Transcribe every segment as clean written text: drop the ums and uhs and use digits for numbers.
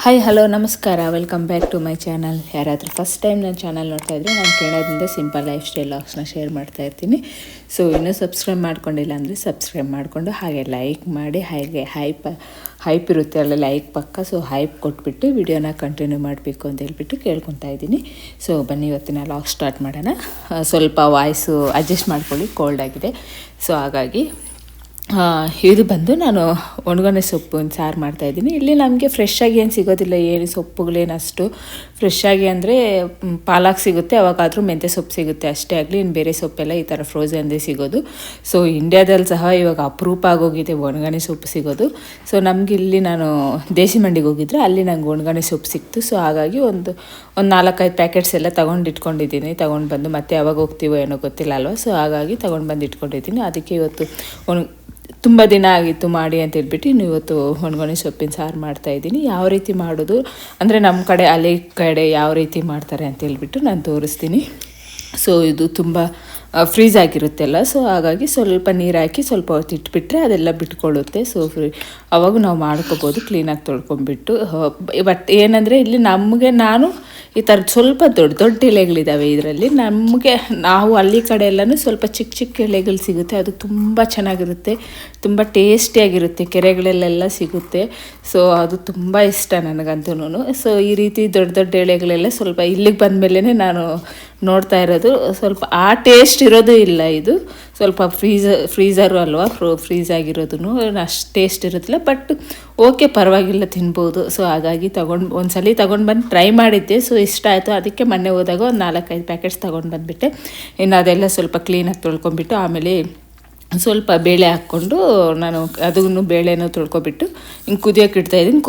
Hi hello ನಮಸ್ಕಾರ, welcome back to my channel. ಯಾರಾದರೂ first time ನನ್ನ ಚಾನಲ್ ನೋಡ್ತಾ ಇದ್ದರೆ ನಾನು ಕೇಳೋದ್ರಿಂದ ಸಿಂಪಲ್ ಲೈಫ್ ಸ್ಟೈಲ್ ಲಾಗ್ಸ್ನ ಶೇರ್ ಮಾಡ್ತಾ ಇರ್ತೀನಿ. ಸೊ ಇನ್ನೂ ಸಬ್ಸ್ಕ್ರೈಬ್ ಮಾಡ್ಕೊಂಡಿಲ್ಲ ಅಂದರೆ ಸಬ್ಸ್ಕ್ರೈಬ್ ಮಾಡಿಕೊಂಡು ಹಾಗೆ ಲೈಕ್ ಮಾಡಿ, ಹಾಗೆ ಹೈಪ್ ಇರುತ್ತೆ ಅಲ್ಲ ಲೈಕ್ ಪಕ್ಕ, ಸೊ ಹೈಪ್ ಕೊಟ್ಬಿಟ್ಟು ವಿಡಿಯೋನ ಕಂಟಿನ್ಯೂ ಮಾಡಬೇಕು ಅಂತ ಹೇಳ್ಬಿಟ್ಟು ಕೇಳ್ಕೊತಾ ಇದ್ದೀನಿ. ಸೊ ಬನ್ನಿ ಇವತ್ತಿನ ಲಾಗ್ ಸ್ಟಾರ್ಟ್ ಮಾಡೋಣ. ಸ್ವಲ್ಪ ವಾಯ್ಸು ಅಡ್ಜಸ್ಟ್ ಮಾಡ್ಕೊಳ್ಳಿ, ಕೋಲ್ಡ್ ಆಗಿದೆ. ಸೊ ಹಾಗಾಗಿ ಇದು ಬಂದು ನಾನು ಒಣಗೊನೆ ಸೊಪ್ಪಿನ ಸಾರು ಮಾಡ್ತಾಯಿದ್ದೀನಿ. ಇಲ್ಲಿ ನಮಗೆ ಫ್ರೆಶ್ ಆಗಿ ಏನು ಸಿಗೋದಿಲ್ಲ, ಏನು ಸೊಪ್ಪುಗಳೇನು ಅಷ್ಟು ಫ್ರೆಶ್ ಆಗಿ ಅಂದರೆ ಪಾಲಕ್ ಸಿಗುತ್ತೆ, ಅವಾಗಾದರೂ ಮೆಂತ್ಯ ಸೊಪ್ಪು ಸಿಗುತ್ತೆ ಅಷ್ಟೇ ಆಗಲಿ. ಇನ್ನು ಬೇರೆ ಸೊಪ್ಪೆಲ್ಲ ಈ ಥರ ಫ್ರೋಝನ್ದೇ ಸಿಗೋದು. ಸೊ ಇಂಡ್ಯಾದಲ್ಲಿ ಸಹ ಇವಾಗ ಅಪರೂಪ ಆಗೋಗಿದೆ ಒಣಗೊನೆ ಸೊಪ್ಪು ಸಿಗೋದು. ಸೊ ನಮಗೆ ಇಲ್ಲಿ ನಾನು ದೇಸಿ ಮಂಡಿಗೆ ಹೋಗಿದ್ರೆ ಅಲ್ಲಿ ನಂಗೆ ಒಣಗೊನೆ ಸೊಪ್ಪು ಸಿಕ್ತು. ಸೊ ಹಾಗಾಗಿ ಒಂದು 4-5 ಪ್ಯಾಕೆಟ್ಸ್ ಎಲ್ಲ ತೊಗೊಂಡು ಇಟ್ಕೊಂಡಿದ್ದೀನಿ. ತೊಗೊಂಡು ಬಂದು ಮತ್ತೆ ಯಾವಾಗ ಹೋಗ್ತೀವೋ ಏನೋ ಗೊತ್ತಿಲ್ಲ ಅಲ್ವಾ. ಸೊ ಹಾಗಾಗಿ ತೊಗೊಂಡು ಬಂದು ಇಟ್ಕೊಂಡಿದ್ದೀನಿ. ಅದಕ್ಕೆ ಇವತ್ತು ತುಂಬ ದಿನ ಆಗಿತ್ತು ಮಾಡಿ ಅಂತ ಹೇಳ್ಬಿಟ್ಟು ಇನ್ನು ಇವತ್ತು ಒಣಗೊನೆ ಸೊಪ್ಪಿನ ಸಾರು ಮಾಡ್ತಾಯಿದ್ದೀನಿ. ಯಾವ ರೀತಿ ಮಾಡೋದು ಅಂದರೆ ನಮ್ಮ ಕಡೆ ಹಳ್ಳಿ ಕಡೆ ಯಾವ ರೀತಿ ಮಾಡ್ತಾರೆ ಅಂತ ಹೇಳ್ಬಿಟ್ಟು ನಾನು ತೋರಿಸ್ತೀನಿ. ಸೊ ಇದು ತುಂಬ ಫ್ರೀಸ್ ಆಗಿರುತ್ತೆಲ್ಲ, ಸೊ ಹಾಗಾಗಿ ಸ್ವಲ್ಪ ನೀರು ಹಾಕಿ ಸ್ವಲ್ಪ ಹೊತ್ತು ಇಟ್ಬಿಟ್ರೆ ಅದೆಲ್ಲ ಬಿಟ್ಕೊಳ್ಳುತ್ತೆ. ಸೊ ಅವಾಗ ನಾವು ಮಾಡ್ಕೋಬೋದು ಕ್ಲೀನಾಗಿ ತೊಳ್ಕೊಂಬಿಟ್ಟು. ಬಟ್ ಏನಂದರೆ ಇಲ್ಲಿ ನಾನು ಈ ಥರದ್ದು ಸ್ವಲ್ಪ ದೊಡ್ಡ ದೊಡ್ಡ ಎಲೆಗಳಿದ್ದಾವೆ ಇದರಲ್ಲಿ. ನಾವು ಹಳ್ಳಿ ಕಡೆ ಎಲ್ಲನೂ ಸ್ವಲ್ಪ ಚಿಕ್ಕ ಚಿಕ್ಕ ಎಲೆಗಳು ಸಿಗುತ್ತೆ, ಅದು ತುಂಬ ಚೆನ್ನಾಗಿರುತ್ತೆ, ತುಂಬ ಟೇಸ್ಟಿಯಾಗಿರುತ್ತೆ, ಕೆರೆಗಳಲ್ಲೆಲ್ಲ ಸಿಗುತ್ತೆ. ಸೊ ಅದು ತುಂಬ ಇಷ್ಟ ನನಗಂತೂ. ಸೊ ಈ ರೀತಿ ದೊಡ್ಡ ದೊಡ್ಡ ಎಲೆಗಳೆಲ್ಲ ಸ್ವಲ್ಪ ಇಲ್ಲಿಗೆ ಬಂದಮೇಲೆ ನಾನು ನೋಡ್ತಾ ಇರೋದು, ಸ್ವಲ್ಪ ಆ ಟೇಸ್ಟ್ ಇರೋದು ಇಲ್ಲ. ಇದು ಸ್ವಲ್ಪ ಫ್ರೀಝರು ಅಲ್ವಾ, ಫ್ರೀಸ್ ಆಗಿರೋದು ಅಷ್ಟು ಟೇಸ್ಟ್ ಇರುತ್ತಿಲ್ಲ. ಬಟ್ ಓಕೆ, ಪರವಾಗಿಲ್ಲ, ತಿನ್ಬೋದು. ಸೊ ಹಾಗಾಗಿ ಒಂದ್ಸಲ ತೊಗೊಂಡು ಬಂದು ಟ್ರೈ ಮಾಡಿದ್ದೆ. ಸೊ ಇಷ್ಟ ಆಯಿತು. ಅದಕ್ಕೆ ಮೊನ್ನೆ ಹೋದಾಗ ಒಂದು 4-5 ಪ್ಯಾಕೆಟ್ಸ್ ತೊಗೊಂಡು ಬಂದುಬಿಟ್ಟೆ. ಇನ್ನು ಅದೆಲ್ಲ ಸ್ವಲ್ಪ ಕ್ಲೀನಾಗಿ ತೊಳ್ಕೊಂಬಿಟ್ಟು ಆಮೇಲೆ ಸ್ವಲ್ಪ ಬೇಳೆ ಹಾಕ್ಕೊಂಡು ನಾನು ಅದನ್ನು ಬೇಳೆನೂ ತೊಳ್ಕೊಬಿಟ್ಟು ಹಿಂಗೆ ಕುದಿಯೋಕೆ ಇಡ್ತಾಯಿದ್ದೀನಿ.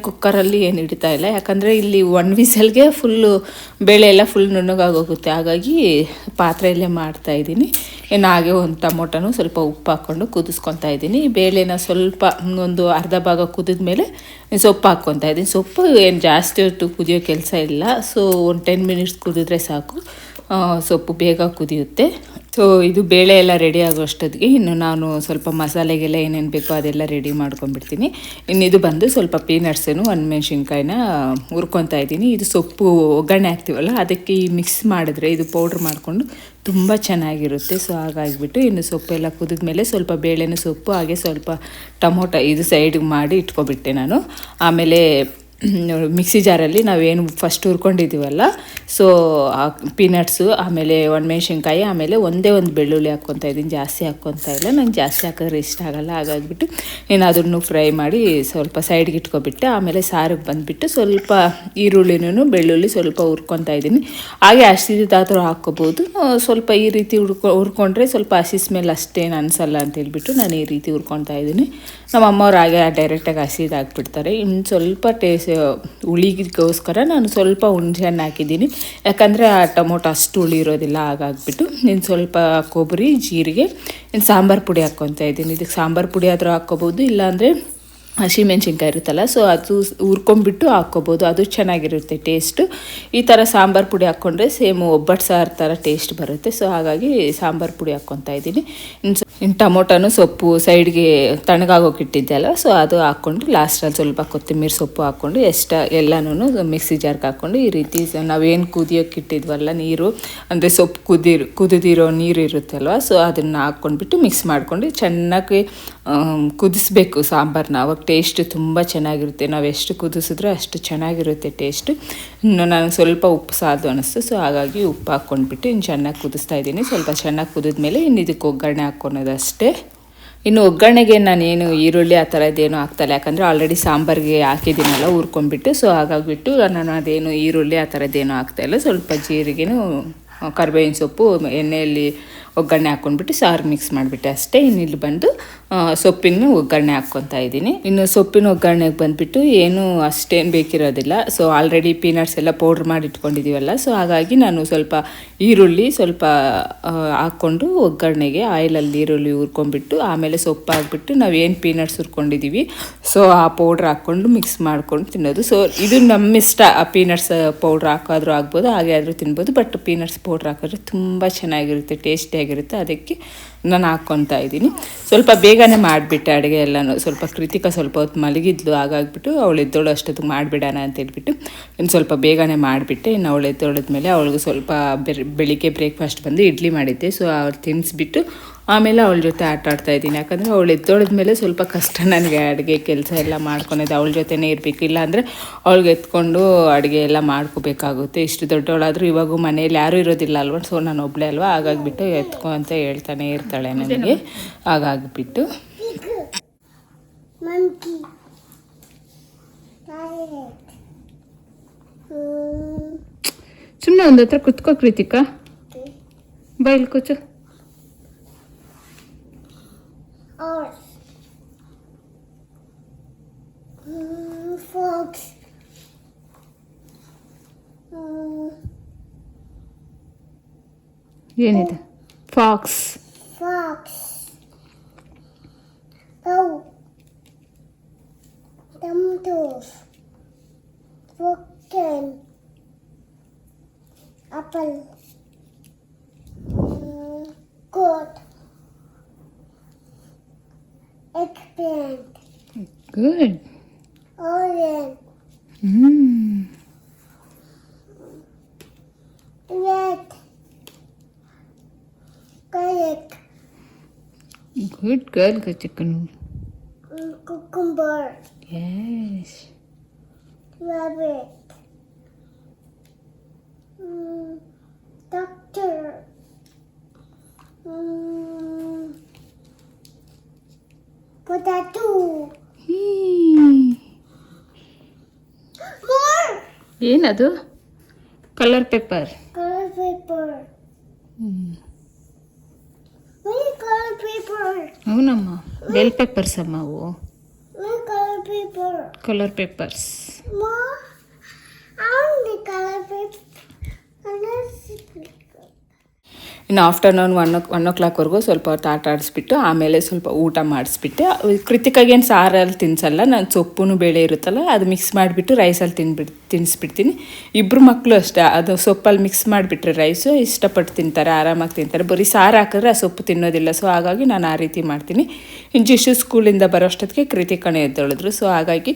ಕುಕ್ಕರಲ್ಲಿ ಏನು ಇಡ್ತಾ ಇಲ್ಲ, ಯಾಕಂದರೆ ಇಲ್ಲಿ 1 ವಿಸಲ್ಗೆ ಫುಲ್ಲು ಬೇಳೆ ಎಲ್ಲ ಫುಲ್ ನುಣ್ಣಗಾಗೋಗುತ್ತೆ. ಹಾಗಾಗಿ ಪಾತ್ರೆಯಲ್ಲೇ ಮಾಡ್ತಾಯಿದ್ದೀನಿ. ಇನ್ನು ಹಾಗೆ ಒಂದು ಟೊಮೊಟೊನೂ ಸ್ವಲ್ಪ ಉಪ್ಪು ಹಾಕ್ಕೊಂಡು ಕುದಿಸ್ಕೊತಾ ಇದ್ದೀನಿ. ಬೇಳೆನ ಸ್ವಲ್ಪ ಒಂದು ಅರ್ಧ ಭಾಗ ಕುದಿದ ಮೇಲೆ ಸೊಪ್ಪು ಹಾಕ್ಕೊತಾ ಇದ್ದೀನಿ. ಸೊಪ್ಪು ಏನು ಜಾಸ್ತಿ ಹೊತ್ತು ಕುದಿಯೋ ಕೆಲಸ ಇಲ್ಲ. ಸೊ ಒಂದು 10 ಮಿನಿಟ್ಸ್ ಕುದಿದ್ರೆ ಸಾಕು, ಸೊಪ್ಪು ಬೇಗ ಕುದಿಯುತ್ತೆ. ಸೊ ಇದು ಬೇಳೆ ಎಲ್ಲ ರೆಡಿ ಆಗೋ ಅಷ್ಟೊತ್ತಿಗೆ ಇನ್ನು ನಾನು ಸ್ವಲ್ಪ ಮಸಾಲೆಗೆಲ್ಲ ಏನೇನು ಬೇಕೋ ಅದೆಲ್ಲ ರೆಡಿ ಮಾಡ್ಕೊಂಡ್ಬಿಡ್ತೀನಿ. ಇನ್ನು ಇದು ಬಂದು ಸ್ವಲ್ಪ ಪೀನಟ್ಸನ್ನು ಒಣಮೆಣ್ಸಿನ್ಕಾಯಿನ ಹುರ್ಕೊತಾ ಇದ್ದೀನಿ. ಇದು ಸೊಪ್ಪು ಒಗ್ಗರಣೆ ಹಾಕ್ತೀವಲ್ಲ, ಅದಕ್ಕೆ ಈ ಮಿಕ್ಸ್ ಮಾಡಿದ್ರೆ ಇದು ಪೌಡ್ರ್ ಮಾಡಿಕೊಂಡು ತುಂಬ ಚೆನ್ನಾಗಿರುತ್ತೆ. ಸೊ ಹಾಗಾಗಿಬಿಟ್ಟು ಇನ್ನು ಸೊಪ್ಪೆಲ್ಲ ಕುದಿದ್ಮೇಲೆ ಸ್ವಲ್ಪ ಬೇಳೆನೂ ಸೊಪ್ಪು ಹಾಗೆ ಸ್ವಲ್ಪ ಟೊಮೊಟೊ ಇದು ಸೈಡಿಗೆ ಮಾಡಿ ಇಟ್ಕೊಬಿಟ್ಟೆ ನಾನು. ಆಮೇಲೆ ಮಿಕ್ಸಿ ಜಾರಲ್ಲಿ ನಾವೇನು ಫಸ್ಟ್ ಹುರ್ಕೊಂಡಿದ್ದೀವಲ್ಲ, ಸೊ ಪೀನಟ್ಸು ಆಮೇಲೆ ಒಣಮೆಣ್ಸಿನ್ಕಾಯಿ ಆಮೇಲೆ ಒಂದೇ ಒಂದು ಬೆಳ್ಳುಳ್ಳಿ ಹಾಕ್ಕೊತಾ ಇದ್ದೀನಿ, ಜಾಸ್ತಿ ಹಾಕ್ಕೊತಾ ಇಲ್ಲ. ನಂಗೆ ಜಾಸ್ತಿ ಹಾಕಿದ್ರೆ ಇಷ್ಟ ಆಗೋಲ್ಲ. ಹಾಗಾಗಿಬಿಟ್ಟು ನಾನು ಅದನ್ನು ಫ್ರೈ ಮಾಡಿ ಸ್ವಲ್ಪ ಸೈಡ್ಗೆ ಇಟ್ಕೊಬಿಟ್ಟೆ. ಆಮೇಲೆ ಸಾರಿಗೆ ಬಂದುಬಿಟ್ಟು ಸ್ವಲ್ಪ ಈರುಳ್ಳಿನೂ ಬೆಳ್ಳುಳ್ಳಿ ಸ್ವಲ್ಪ ಹುರ್ಕೊತಾ ಇದ್ದೀನಿ. ಹಾಗೆ ಹಸಿದಾದರೂ ಹಾಕ್ಕೋಬೋದು. ಸ್ವಲ್ಪ ಈ ರೀತಿ ಹುರ್ಕೊಂಡ್ರೆ ಸ್ವಲ್ಪ ಹಸಿ ಸ್ಮೆಲ್ ಅಷ್ಟೇನು ಅನಿಸಲ್ಲ ಅಂತ ಹೇಳ್ಬಿಟ್ಟು ನಾನು ಈ ರೀತಿ ಹುರ್ಕೊತಾ ಇದ್ದೀನಿ. ನಮ್ಮ ಅಮ್ಮವ್ರು ಹಾಗೆ ಡೈರೆಕ್ಟಾಗಿ ಹಸಿದು ಹಾಕ್ಬಿಡ್ತಾರೆ. ಇನ್ನು ಸ್ವಲ್ಪ ಹುಳಿಗೋಸ್ಕರ ನಾನು ಸ್ವಲ್ಪ ಹುಣಸೆಹಣ್ಣು ಹಾಕಿದ್ದೀನಿ, ಯಾಕಂದರೆ ಆ ಟೊಮೊಟೊ ಅಷ್ಟು ಹುಳಿ ಇರೋದಿಲ್ಲ. ಹಾಗಾಗಿಬಿಟ್ಟು ಇನ್ನು ಸ್ವಲ್ಪ ಕೊಬ್ಬರಿ, ಜೀರಿಗೆ, ಇನ್ನು ಸಾಂಬಾರು ಪುಡಿ ಹಾಕ್ಕೊತಾ ಇದ್ದೀನಿ. ಇದಕ್ಕೆ ಸಾಂಬಾರು ಪುಡಿ ಆದರೂ ಹಾಕ್ಕೋಬೋದು, ಇಲ್ಲಾಂದರೆ ಹಸಿಮೆಣ್ಸಿನ್ಕಾಯಿ ಇರುತ್ತಲ್ಲ, ಸೊ ಅದು ಹುರ್ಕೊಂಬಿಟ್ಟು ಹಾಕ್ಕೋಬೋದು, ಅದು ಚೆನ್ನಾಗಿರುತ್ತೆ ಟೇಸ್ಟು. ಈ ಥರ ಸಾಂಬಾರು ಪುಡಿ ಹಾಕ್ಕೊಂಡ್ರೆ ಸೇಮ್ ಒಬ್ಬಟ್ಟು ಸಾರು ಥರ ಟೇಸ್ಟ್ ಬರುತ್ತೆ. ಸೊ ಹಾಗಾಗಿ ಸಾಂಬಾರು ಪುಡಿ ಹಾಕ್ಕೊತಾ ಇದ್ದೀನಿ. ಇನ್ನು ಟೊಮೊಟೊನು ಸೊಪ್ಪು ಸೈಡ್ಗೆ ತಣ್ಣಗಾಗೋಕೆ ಇಟ್ಟಿದ್ದೆ ಅಲ್ಲ, ಸೊ ಅದು ಹಾಕ್ಕೊಂಡು ಲಾಸ್ಟಲ್ಲಿ ಸ್ವಲ್ಪ ಕೊತ್ತಂಬರಿ ಸೊಪ್ಪು ಹಾಕ್ಕೊಂಡು ಎಲ್ಲನೂ ಮಿಕ್ಸಿ ಜಾರ್ಗೆ ಹಾಕ್ಕೊಂಡು ಈ ರೀತಿ ನಾವೇನು ಕುದಿಯೋಕೆ ಇಟ್ಟಿದ್ವಲ್ಲ ನೀರು, ಅಂದರೆ ಸೊಪ್ಪು ಕುದಿದಿರೋ ನೀರು ಇರುತ್ತಲ್ವ, ಸೊ ಅದನ್ನು ಹಾಕ್ಕೊಂಡ್ಬಿಟ್ಟು ಮಿಕ್ಸ್ ಮಾಡ್ಕೊಂಡು ಚೆನ್ನಾಗಿ ಕುದಿಸ್ಬೇಕು ಸಾಂಬಾರನ್ನ. ಅವಾಗ ಟೇಸ್ಟ್ ತುಂಬ ಚೆನ್ನಾಗಿರುತ್ತೆ. ನಾವು ಎಷ್ಟು ಕುದಿಸಿದ್ರೂ ಅಷ್ಟು ಚೆನ್ನಾಗಿರುತ್ತೆ ಟೇಸ್ಟು. ಇನ್ನು ನಾನು ಸ್ವಲ್ಪ ಉಪ್ಪು ಸಾಲದು ಅನ್ನಿಸ್ತು, ಸೊ ಹಾಗಾಗಿ ಉಪ್ಪು ಹಾಕ್ಕೊಂಡ್ಬಿಟ್ಟು ಇನ್ನು ಚೆನ್ನಾಗಿ ಕುದಿಸ್ತಾ ಇದ್ದೀನಿ. ಸ್ವಲ್ಪ ಚೆನ್ನಾಗಿ ಕುದಿದ್ಮೇಲೆ ಇನ್ನು ಇದಕ್ಕೆ ಒಗ್ಗರಣೆ ಹಾಕ್ಕೊಳೋದಷ್ಟೇ. ಇನ್ನು ಒಗ್ಗರಣೆಗೆ ನಾನೇನು ಈರುಳ್ಳಿ ಆ ಥರದ್ದೇನು ಹಾಕ್ತಾಯಿಲ್ಲ, ಯಾಕಂದರೆ ಆಲ್ರೆಡಿ ಸಾಂಬಾರಿಗೆ ಹಾಕಿದ್ದೀನಲ್ಲ ಹುರ್ಕೊಂಡ್ಬಿಟ್ಟು. ಸೊ ಹಾಗಾಗಿಬಿಟ್ಟು ನಾನು ಅದೇನು ಈರುಳ್ಳಿ ಆ ಥರದ್ದೇನು ಹಾಕ್ತಾಯಿಲ್ಲ. ಸ್ವಲ್ಪ ಜೀರಿಗೆನೂ ಕರಿಬೇವಿನ ಸೊಪ್ಪು ಎಣ್ಣೆಯಲ್ಲಿ ಒಗ್ಗರಣೆ ಹಾಕ್ಕೊಂಡ್ಬಿಟ್ಟು ಸಾರು ಮಿಕ್ಸ್ ಮಾಡಿಬಿಟ್ಟೆ ಅಷ್ಟೇ. ಇನ್ನು ಇಲ್ಲಿ ಬಂದು ಸೊಪ್ಪಿನ ಒಗ್ಗರಣೆ ಹಾಕ್ಕೊತಾ ಇದ್ದೀನಿ. ಇನ್ನು ಸೊಪ್ಪಿನ ಒಗ್ಗರಣೆಗೆ ಬಂದುಬಿಟ್ಟು ಏನು ಅಷ್ಟೇನು ಬೇಕಿರೋದಿಲ್ಲ. ಸೊ ಆಲ್ರೆಡಿ ಪೀನಟ್ಸ್ ಎಲ್ಲ ಪೌಡ್ರ್ ಮಾಡಿ ಇಟ್ಕೊಂಡಿದ್ದೀವಲ್ಲ, ಸೊ ಹಾಗಾಗಿ ನಾನು ಸ್ವಲ್ಪ ಈರುಳ್ಳಿ ಸ್ವಲ್ಪ ಹಾಕ್ಕೊಂಡು ಒಗ್ಗರಣೆಗೆ ಆಯಿಲಲ್ಲಿ ಈರುಳ್ಳಿ ಹುರ್ಕೊಂಡ್ಬಿಟ್ಟು ಆಮೇಲೆ ಸೊಪ್ಪು ಹಾಕ್ಬಿಟ್ಟು ನಾವೇನು ಪೀನಟ್ಸ್ ಹುರ್ಕೊಂಡಿದ್ದೀವಿ ಸೊ ಆ ಪೌಡ್ರ್ ಹಾಕ್ಕೊಂಡು ಮಿಕ್ಸ್ ಮಾಡ್ಕೊಂಡು ತಿನ್ನೋದು. ಸೊ ಇದು ನಮ್ಮ ಇಷ್ಟ, ಆ ಪೀನಟ್ಸ್ ಪೌಡ್ರ್ ಹಾಕಾದರೂ ಆಗ್ಬೋದು, ಹಾಗೆ ಆದರೂ ತಿನ್ಬೋದು. ಬಟ್ ಪೀನಟ್ಸ್ ಪೌಡ್ರ್ ಹಾಕಿದ್ರೆ ತುಂಬ ಚೆನ್ನಾಗಿರುತ್ತೆ, ಟೇಸ್ಟಿಯಾಗಿ ಹೇಗಿರುತ್ತೆ ಅದಕ್ಕೆ ನಾನು ಹಾಕ್ಕೊತಾ ಇದ್ದೀನಿ. ಸ್ವಲ್ಪ ಬೇಗನೆ ಮಾಡಿಬಿಟ್ಟೆ ಅಡುಗೆ ಎಲ್ಲನೂ. ಸ್ವಲ್ಪ ಕೃತಿಕ ಸ್ವಲ್ಪ ಹೊತ್ತು ಮಲಗಿದ್ಲು, ಹಾಗಾಗ್ಬಿಟ್ಟು ಅವಳು ಎದ್ದೋಳು ಅಷ್ಟೊತ್ತಿಗೆ ಮಾಡಿಬಿಡೋಣ ಅಂತ ಹೇಳ್ಬಿಟ್ಟು ಇನ್ನು ಸ್ವಲ್ಪ ಬೇಗನೆ ಮಾಡಿಬಿಟ್ಟೆ. ಇನ್ನು ಅವಳು ಎದ್ದೋಳಿದ್ಮೇಲೆ ಅವಳಿಗೆ ಸ್ವಲ್ಪ ಬೆಳಿಗ್ಗೆ ಬ್ರೇಕ್ಫಾಸ್ಟ್ ಬಂದು ಇಡ್ಲಿ ಮಾಡಿದ್ದೆ. ಸೊ ಅವ್ಳು ತಿನ್ನಿಸ್ಬಿಟ್ಟು ಆಮೇಲೆ ಅವಳ ಜೊತೆ ಆಟ ಆಡ್ತಾಯಿದ್ದೀನಿ. ಯಾಕಂದರೆ ಅವಳು ಎದ್ದೋಳಿದ್ಮೇಲೆ ಸ್ವಲ್ಪ ಕಷ್ಟ ನನಗೆ ಅಡುಗೆ ಕೆಲಸ ಎಲ್ಲ ಮಾಡ್ಕೊಳೋದು. ಅವಳ ಜೊತೆನೇ ಇರಬೇಕು, ಇಲ್ಲಾಂದರೆ ಅವಳಿಗೆ ಎತ್ಕೊಂಡು ಅಡುಗೆ ಎಲ್ಲ ಮಾಡ್ಕೋಬೇಕಾಗುತ್ತೆ. ಇಷ್ಟು ದೊಡ್ಡವಳಾದರೂ ಇವಾಗೂ ಮನೇಲಿ ಯಾರೂ ಇರೋದಿಲ್ಲ ಅಲ್ವ, ಸೊ ನಾನು ಒಬ್ಬಳೇ ಅಲ್ವ, ಹಾಗಾಗಿಬಿಟ್ಟು ಎತ್ಕೊ ಅಂತ ಹೇಳ್ತಾನೆ ಇರ್ತಾಳೆ ನನಗೆ. ಹಾಗಾಗಿಬಿಟ್ಟು ಸುಮ್ಮನೆ ಒಂದು ಹತ್ರ ಕುತ್ಕೋ ಕೃತಿಕಾ, ಬೈಲ್ ಕೂಚು. Fox. ಏನಿದೆ? Fox. Fox. Cow. Tomatoes. Pumpkin. Apple. Goat. Eggplant. Good. Orange. Red. Garlic. Good girl chicken. Cucumber. Yes. Rabbit. Doctor. Potato. More. ಏನದು? Colour paper. Color paper. Where color paper? ಅವನಮ್ಮ ಬೆಲ್ ಪೇಪರ್ಸ್ ಅಮ್ಮ ಅವು. Where color paper? Colour papers. More. I want the color paper. Color paper. ಇನ್ನು afternoon 1 o'clockವರೆಗೂ ಸ್ವಲ್ಪ ಹೊತ್ತು ಆಟ ಆಡಿಸ್ಬಿಟ್ಟು ಆಮೇಲೆ ಸ್ವಲ್ಪ ಊಟ ಮಾಡಿಸ್ಬಿಟ್ಟೆ. ಕೃತಿಕಾಗೇನು ಸಾರಲ್ಲಿ ತಿನ್ಸಲ್ಲ, ನಾನು ಸೊಪ್ಪು ಬೇಳೆ ಇರುತ್ತಲ್ಲ ಅದು ಮಿಕ್ಸ್ ಮಾಡಿಬಿಟ್ಟು ರೈಸಲ್ಲಿ ತಿನ್ನಿಸ್ಬಿಡ್ತೀನಿ. ಇಬ್ಬರು ಮಕ್ಕಳು ಅಷ್ಟೇ, ಅದು ಸೊಪ್ಪಲ್ಲಿ ಮಿಕ್ಸ್ ಮಾಡಿಬಿಟ್ರೆ ರೈಸು ಇಷ್ಟಪಟ್ಟು ತಿಂತಾರೆ, ಆರಾಮಾಗಿ ತಿಂತಾರೆ. ಬರೀ ಸಾರು ಹಾಕಿದ್ರೆ ಆ ಸೊಪ್ಪು ತಿನ್ನೋದಿಲ್ಲ. ಸೊ ಹಾಗಾಗಿ ನಾನು ಆ ರೀತಿ ಮಾಡ್ತೀನಿ. ಇನ್ನು ಜಿಶು ಸ್ಕೂಲಿಂದ ಬರೋ ಅಷ್ಟೊತ್ತಿಗೆ ಕೃತಿಕನೇ ಎದ್ದೊಳಿದ್ರು. ಸೊ ಹಾಗಾಗಿ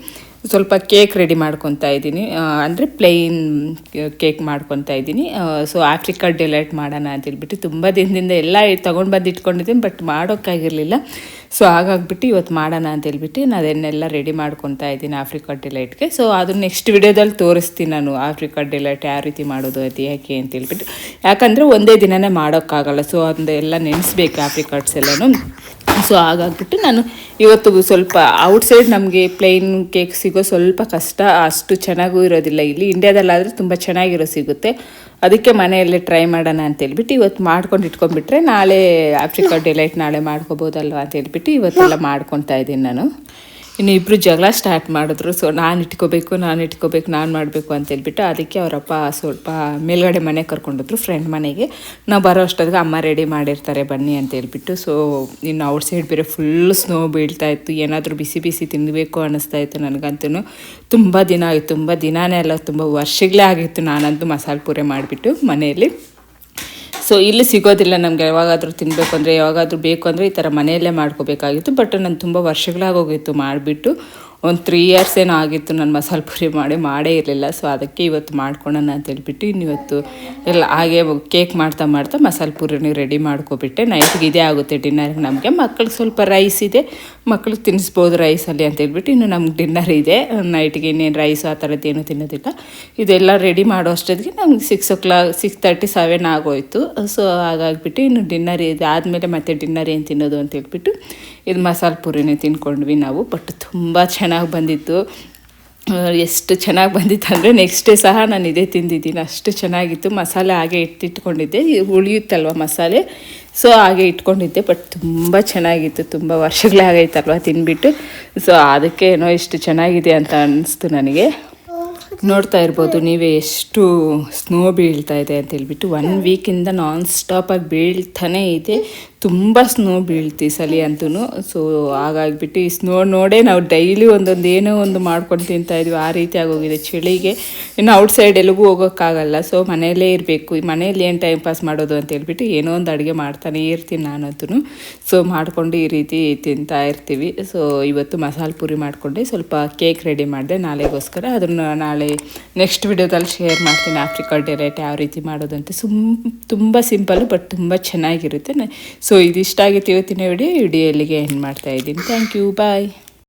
ಸ್ವಲ್ಪ ಕೇಕ್ ರೆಡಿ ಮಾಡ್ಕೊತಾ ಇದ್ದೀನಿ, ಅಂದರೆ ಪ್ಲೇನ್ ಕೇಕ್ ಮಾಡ್ಕೊತಾ ಇದ್ದೀನಿ. ಸೊ ಆಫ್ರಿಕಾ ಡಿಲೈಟ್ ಮಾಡೋಣ ಅಂತೇಳ್ಬಿಟ್ಟು ತುಂಬ ದಿನದಿಂದ ಎಲ್ಲ ತೊಗೊಂಡು ಬಂದು ಇಟ್ಕೊಂಡಿದ್ದೀನಿ, ಬಟ್ ಮಾಡೋಕ್ಕಾಗಿರಲಿಲ್ಲ. ಸೊ ಹಾಗಾಗ್ಬಿಟ್ಟು ಇವತ್ತು ಮಾಡೋಣ ಅಂತೇಳ್ಬಿಟ್ಟು ನಾನು ಅದನ್ನೆಲ್ಲ ರೆಡಿ ಮಾಡ್ಕೊತಾ ಇದ್ದೀನಿ ಆಫ್ರಿಕಾ ಡಿಲೈಟ್ಗೆ. ಸೊ ಅದು ನೆಕ್ಸ್ಟ್ ವಿಡಿಯೋದಲ್ಲಿ ತೋರಿಸ್ತೀನಿ ನಾನು ಆಫ್ರಿಕಾ ಡಿಲೈಟ್ ಯಾವ ರೀತಿ ಮಾಡೋದು ಅದು ಯಾಕೆ ಅಂತೇಳ್ಬಿಟ್ಟು. ಯಾಕಂದರೆ ಒಂದೇ ದಿನವೇ ಮಾಡೋಕ್ಕಾಗಲ್ಲ. ಸೊ ಅದೆಲ್ಲ ನೆನೆಸ್ಬೇಕು ಆಫ್ರಿಕಾಟ್ಸ್ ಎಲ್ಲನೂ. ಸೊ ಹಾಗಾಗ್ಬಿಟ್ಟು ನಾನು ಇವತ್ತು ಸ್ವಲ್ಪ ಔಟ್ಸೈಡ್ ನಮಗೆ ಪ್ಲೇನ್ ಕೇಕ್ ಸಿಗೋ ಸ್ವಲ್ಪ ಕಷ್ಟ, ಅಷ್ಟು ಚೆನ್ನಾಗೂ ಇರೋದಿಲ್ಲ. ಇಲ್ಲಿ ಇಂಡಿಯಾದಲ್ಲಾದರೆ ತುಂಬ ಚೆನ್ನಾಗಿರೋ ಸಿಗುತ್ತೆ. ಅದಕ್ಕೆ ಮನೆಯಲ್ಲೇ ಟ್ರೈ ಮಾಡೋಣ ಅಂತೇಳ್ಬಿಟ್ಟು ಇವತ್ತು ಮಾಡ್ಕೊಂಡು ಇಟ್ಕೊಂಡ್ಬಿಟ್ರೆ ನಾಳೆ ಆಫ್ರಿಕಾ ಡಿಲೈಟ್ ನಾಳೆ ಮಾಡ್ಕೋಬೋದಲ್ವ ಅಂತೇಳ್ಬಿಟ್ಟು ಇವತ್ತೆಲ್ಲ ಮಾಡ್ಕೊತಾ ಇದ್ದೀನಿ ನಾನು. ಇನ್ನು ಇಬ್ಬರು ಜಗಳ ಸ್ಟಾರ್ಟ್ ಮಾಡಿದ್ರು. ಸೊ ನಾನು ಇಟ್ಕೋಬೇಕು ನಾನು ಮಾಡಬೇಕು ಅಂತೇಳ್ಬಿಟ್ಟು ಅದಕ್ಕೆ ಅವರಪ್ಪ ಸ್ವಲ್ಪ ಮೇಲ್ಗಡೆ ಮನೆ ಕರ್ಕೊಂಡೋದ್ರು, ಫ್ರೆಂಡ್ ಮನೆಗೆ. ನಾವು ಬರೋ ಅಷ್ಟೊತ್ತಿಗೆ ಅಮ್ಮ ರೆಡಿ ಮಾಡಿರ್ತಾರೆ ಬನ್ನಿ ಅಂತೇಳ್ಬಿಟ್ಟು. ಸೊ ಇನ್ನು ಔಟ್ಸೈಡ್ ಬೇರೆ ಫುಲ್ ಸ್ನೋ ಬೀಳ್ತಾಯಿತ್ತು. ಏನಾದರೂ ಬಿಸಿ ಬಿಸಿ ತಿನ್ನಬೇಕು ಅನ್ನಿಸ್ತಾಯಿತ್ತು ನನಗಂತೂ. ತುಂಬ ದಿನ ಆಯಿತು, ತುಂಬ ದಿನವೇ ಅಲ್ಲ, ತುಂಬ ವರ್ಷಗಳೇ ಆಗಿತ್ತು ನಾನಂತೂ ಮಸಾಲೆ ಪೂರಿ ಮಾಡಿಬಿಟ್ಟು ಮನೆಯಲ್ಲಿ. ಸೊ ಇಲ್ಲಿ ಸಿಗೋದಿಲ್ಲ ನಮಗೆ, ಯಾವಾಗಾದರೂ ತಿನ್ನಬೇಕು ಅಂದರೆ ಯಾವಾಗಾದರೂ ಬೇಕು ಅಂದರೆ ಈ ಥರ ಮನೆಯಲ್ಲೇ ಮಾಡ್ಕೋಬೇಕಾಗಿತ್ತು. ಬಟ್ ನಾನು ತುಂಬ ವರ್ಷಗಳಾಗೋಗಿತ್ತು ಮಾಡಿಬಿಟ್ಟು. ಒಂದು 3 years ಏನೋ ಆಗಿತ್ತು ನಾನು ಮಸಾಲೆ ಪೂರಿ ಮಾಡೇ ಇರಲಿಲ್ಲ. ಸೊ ಅದಕ್ಕೆ ಇವತ್ತು ಮಾಡ್ಕೊಳ್ಳೋಣ ಅಂತೇಳ್ಬಿಟ್ಟು ಇನ್ನು ಇವತ್ತು ಎಲ್ಲ ಹಾಗೆ ಕೇಕ್ ಮಾಡ್ತಾ ಮಸಾಲೆ ಪೂರಿನ ರೆಡಿ ಮಾಡ್ಕೊಬಿಟ್ಟೆ. ನೈಟ್ಗೆ ಇದೇ ಆಗುತ್ತೆ ಡಿನ್ನರ್ಗೆ ನಮಗೆ. ಮಕ್ಕಳಿಗೆ ಸ್ವಲ್ಪ ರೈಸ್ ಇದೆ, ಮಕ್ಕಳಿಗೆ ತಿನ್ನಿಸ್ಬೋದು ರೈಸಲ್ಲಿ ಅಂತೇಳ್ಬಿಟ್ಟು. ಇನ್ನು ನಮ್ಗೆ ಡಿನ್ನರ್ ಇದೆ, ನೈಟ್ಗೆ ಇನ್ನೇನು ರೈಸು ಆ ಥರದ್ದು ಏನೂ ತಿನ್ನೋದಿಲ್ಲ. ಇದೆಲ್ಲ ರೆಡಿ ಮಾಡೋ ಅಷ್ಟೊತ್ತಿಗೆ ನಮ್ಗೆ 6 o'clock 6:30 7 ಆಗೋಯ್ತು. ಸೊ ಹಾಗಾಗಿಬಿಟ್ಟು ಇನ್ನು ಡಿನ್ನರ್ ಇದು ಆದಮೇಲೆ ಮತ್ತೆ ಡಿನ್ನರ್ ಏನು ತಿನ್ನೋದು ಅಂತೇಳ್ಬಿಟ್ಟು ಇದು ಮಸಾಲೆ ಪೂರಿನೇ ತಿನ್ಕೊಂಡ್ವಿ ನಾವು. ಬಟ್ ತುಂಬ ಚೆನ್ನಾಗಿ ಬಂದಿತ್ತು. ಎಷ್ಟು ಚೆನ್ನಾಗಿ ಬಂದಿತ್ತು ಅಂದರೆ ನೆಕ್ಸ್ಟ್ ಡೇ ಸಹ ನಾನು ಇದೇ ತಿಂದಿದ್ದೀನಿ, ಅಷ್ಟು ಚೆನ್ನಾಗಿತ್ತು. ಮಸಾಲೆ ಹಾಗೆ ಇಟ್ಟಿಟ್ಕೊಂಡಿದ್ದೆ, ಉಳಿಯುತ್ತಲ್ವ ಮಸಾಲೆ, ಸೊ ಹಾಗೆ ಇಟ್ಕೊಂಡಿದ್ದೆ. ಬಟ್ ತುಂಬ ಚೆನ್ನಾಗಿತ್ತು, ತುಂಬ ವರ್ಷಗಳೇ ಆಗೈತಲ್ವ ತಿಂದ್ಬಿಟ್ಟು. ಸೊ ಅದಕ್ಕೆ ಏನೋ ಇಷ್ಟು ಚೆನ್ನಾಗಿದೆ ಅಂತ ಅನ್ನಿಸ್ತು ನನಗೆ. ನೋಡ್ತಾ ಇರ್ಬೋದು ನೀವೇ ಎಷ್ಟು ಸ್ನೋ ಬೀಳ್ತಾ ಇದೆ ಅಂತೇಳ್ಬಿಟ್ಟು. 1 ವೀಕಿಂದ ನಾನ್ ಸ್ಟಾಪಾಗಿ ಬೀಳ್ತಾನೇ ಇದೆ. ತುಂಬ ಸ್ನೋ ಬೀಳ್ತಿ ಸಲಿ ಅಂತೂ. ಸೊ ಹಾಗಾಗಿಬಿಟ್ಟು ಈ ಸ್ನೋ ನೋಡೇ ನಾವು ಡೈಲಿ ಒಂದೊಂದು ಏನೋ ಒಂದು ಮಾಡ್ಕೊಂಡು ತಿಂತಾಯಿದ್ವಿ, ಆ ರೀತಿ ಆಗೋಗಿದೆ ಚಳಿಗೆ. ಇನ್ನು ಔಟ್ಸೈಡ್ ಎಲ್ಲಿಗೂ ಹೋಗೋಕ್ಕಾಗಲ್ಲ. ಸೊ ಮನೆಯಲ್ಲೇ ಇರಬೇಕು, ಮನೇಲಿ ಏನು ಟೈಮ್ ಪಾಸ್ ಮಾಡೋದು ಅಂತ ಹೇಳ್ಬಿಟ್ಟು ಏನೋ ಒಂದು ಅಡುಗೆ ಮಾಡ್ತಾನೆ ಇರ್ತೀನಿ ನಾನಂತೂ. ಸೊ ಮಾಡಿಕೊಂಡು ಈ ರೀತಿ ತಿಂತಾ ಇರ್ತೀವಿ. ಸೊ ಇವತ್ತು ಮಸಾಲೆ ಪೂರಿ ಮಾಡಿಕೊಂಡೆ, ಸ್ವಲ್ಪ ಕೇಕ್ ರೆಡಿ ಮಾಡಿದೆ ನಾಳೆಗೋಸ್ಕರ. ಅದನ್ನು ನಾಳೆ ನೆಕ್ಸ್ಟ್ ವಿಡಿಯೋದಲ್ಲಿ ಶೇರ್ ಮಾಡ್ತೀನಿ ಆಫ್ರಿಕಾ ಡೆಲೈಟ್ ಯಾವ ರೀತಿ ಮಾಡೋದಂತೆ. ತುಂಬ ಸಿಂಪಲ್ಲು ಬಟ್ ತುಂಬ ಚೆನ್ನಾಗಿರುತ್ತೆ. ಸೊ ಇದಿಷ್ಟ ಆಗಿತ್ತು ಇವತ್ತಿನ ವಿಡಿಯೋ ಇಲ್ಲಿಗೆ ಎಂಡ್ ಮಾಡ್ತಾ ಇದ್ದೀನಿ. Thank you, bye.